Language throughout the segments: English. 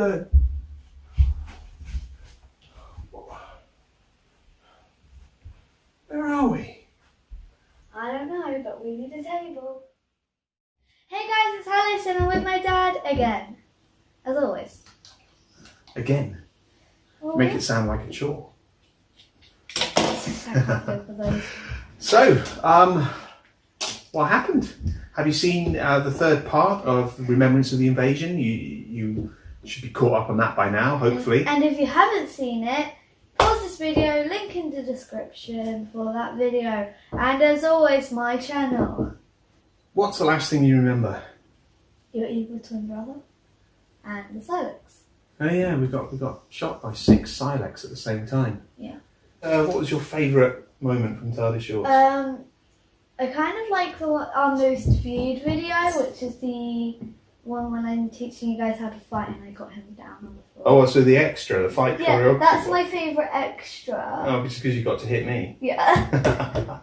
third. Where are we? I don't know, but we need a table. Hey guys, it's Alice and I'm with my dad again. As always. Again? Make it sound like a chore. So, what happened? Have you seen the third part of Remembrance of the Invasion? You should be caught up on that by now, hopefully. And if you haven't seen it, pause this video, link in the description for that video. And as always, my channel. What's the last thing you remember? Your evil twin brother and the Cyleks. Oh yeah, we got shot by 6 Cyleks at the same time. Yeah. What was your favourite moment from TARDISshorts? I kind of like our most viewed video, which is the one when I'm teaching you guys how to fight and I got him down on the floor. Oh, so the extra, the fight choreography. Yeah, that's my favourite extra. Oh, just because you got to hit me. Yeah.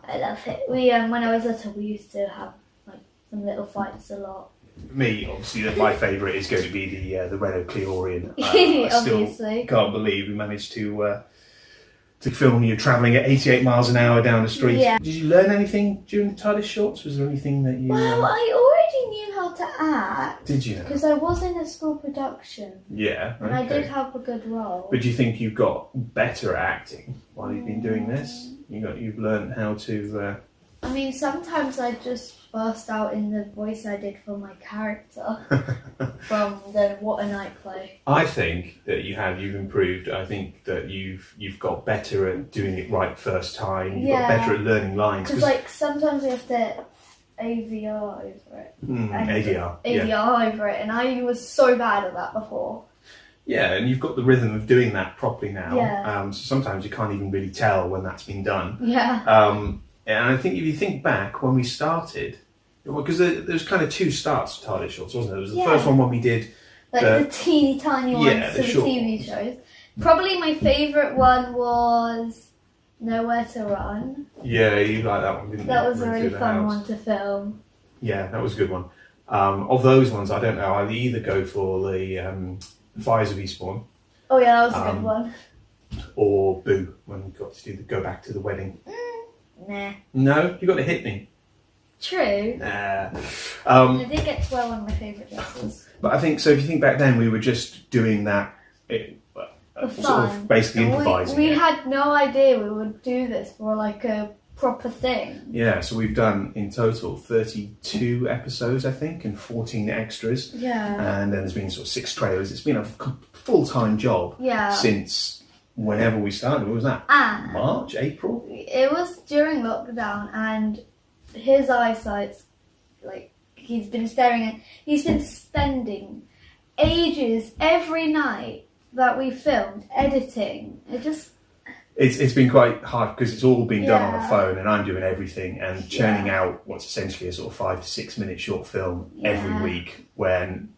I love it. We when I was little, we used to have like some little fights a lot. For me, obviously, my favourite is going to be the Renault Cliorean. I Obviously. still can't believe we managed to film you travelling at 88 miles an hour down the street. Yeah. Did you learn anything during the TARDISshorts? Was there anything that you... Well, I already knew how to act. Did you? Because I was in a school production. Yeah, okay. And I did have a good role. But do you think you've got better at acting while you've been doing this? You've learned how to... I mean, sometimes I just burst out in the voice I did for my character from the What a Night play. I think that you've improved. I think that you've got better at doing it right first time. You've got better at learning lines. Because like sometimes we have to AVR over it. ADR. ADR over it, and I was so bad at that before. Yeah, and you've got the rhythm of doing that properly now. Yeah. So sometimes you can't even really tell when that's been done. Yeah. And I think if you think back when we started, because there was kind of 2 starts to TARDISshorts, wasn't there? There was the first one when we did... Like the teeny tiny ones for the TV shows. Probably my favourite one was Nowhere to Run. Yeah, you like that one, didn't you? That was a really fun one to film. Yeah, that was a good one. Of those ones, I don't know, I'd either go for the Fires of Eastbourne. Oh yeah, that was a good one. Or Boo, when we got to go back to the wedding. Nah. No, you got to hit me. True. Nah. I did get to wear one of my favourite dresses. But I think, so if you think back then, we were just doing that, sort of basically improvising. We had no idea we would do this for like a proper thing. Yeah, so we've done in total 32 episodes, I think, and 14 extras. Yeah. And then there's been sort of 6 trailers. It's been a full-time job since... Whenever we started, what was that? March, April? It was during lockdown, and his eyesight's like he's been spending ages every night that we filmed editing. It's been quite hard because it's all been done on a phone, and I'm doing everything and churning out what's essentially a sort of 5 to 6 minute short film every week when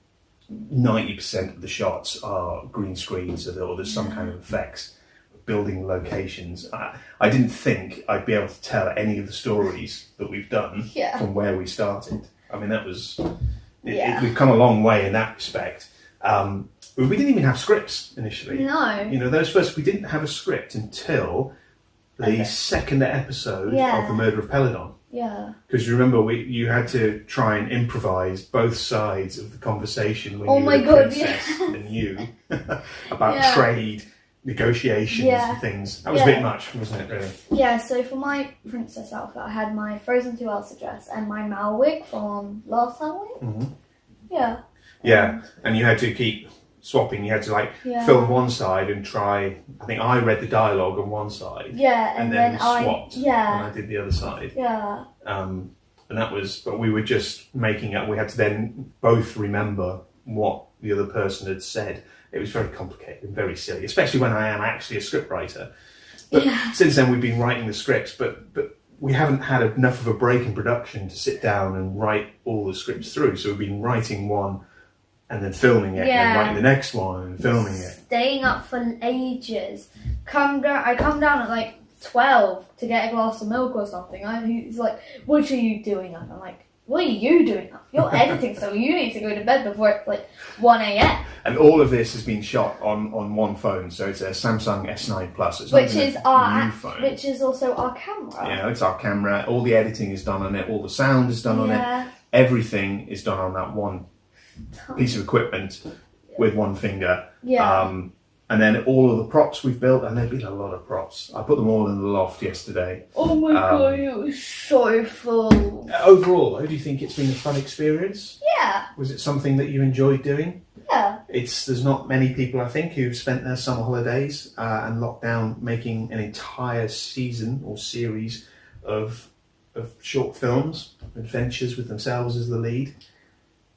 90% of the shots are green screens or there's some kind of effects, building locations. I didn't think I'd be able to tell any of the stories that we've done from where we started. I mean, that was... we've come a long way in that respect. We didn't even have scripts initially. No. You know, we didn't have a script until the second episode of The Murder of PELADON. Yeah. Because you remember, you had to try and improvise both sides of the conversation when you were a princess and you about trade, negotiations and things. That was a bit much, wasn't it, really? Yeah, so for my princess outfit, I had my Frozen 2 Elsa dress and my Mal wig from last Halloween. Yeah. Yeah, and you had to keep swapping. You had to film one side and try. I think I read the dialogue on one side. Yeah, and then swapped. And I did the other side. Yeah. And that was, but we were just making up. We had to then both remember what the other person had said. It was very complicated and very silly, especially when I am actually a scriptwriter. But since then we've been writing the scripts, but we haven't had enough of a break in production to sit down and write all the scripts through. So we've been writing one and then filming it, and then writing the next one and filming it. Staying up for ages. I come down at like 12 to get a glass of milk or something. He's like, "What are you doing?" And I'm like, what are you doing up? You're editing, so you need to go to bed before it's like 1 a.m. And all of this has been shot on one phone, so it's a Samsung S9 Plus. It's not Which even is a new phone. which is also our camera. Yeah, it's our camera. All the editing is done on it. All the sound is done on it. Everything is done on that one piece of equipment with one finger. Yeah. And then all of the props we've built, and there've been a lot of props. I put them all in the loft yesterday. Oh my god, it was so full. Overall, though, do you think it's been a fun experience? Yeah. Was it something that you enjoyed doing? Yeah. There's not many people, I think, who've spent their summer holidays and lockdown making an entire season or series of short films, adventures with themselves as the lead.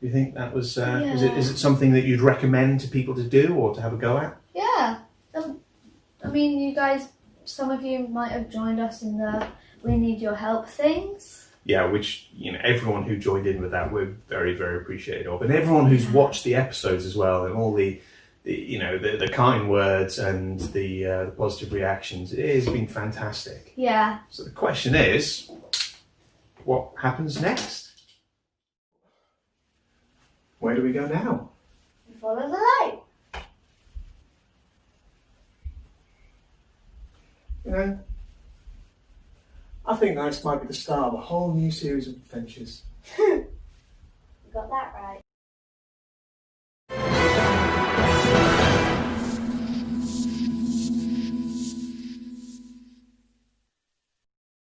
Do you think that was? Is it something that you'd recommend to people to do or to have a go at? Yeah. I mean, you guys, some of you might have joined us in the "We Need Your Help" things. Yeah, which, everyone who joined in with that, we're very, very appreciative of, and everyone who's watched the episodes as well, and all the kind words and the positive reactions. It has been fantastic. Yeah. So the question is, what happens next? Where do we go now? Follow the light. I think that might be the start of a whole new series of adventures. You got that right.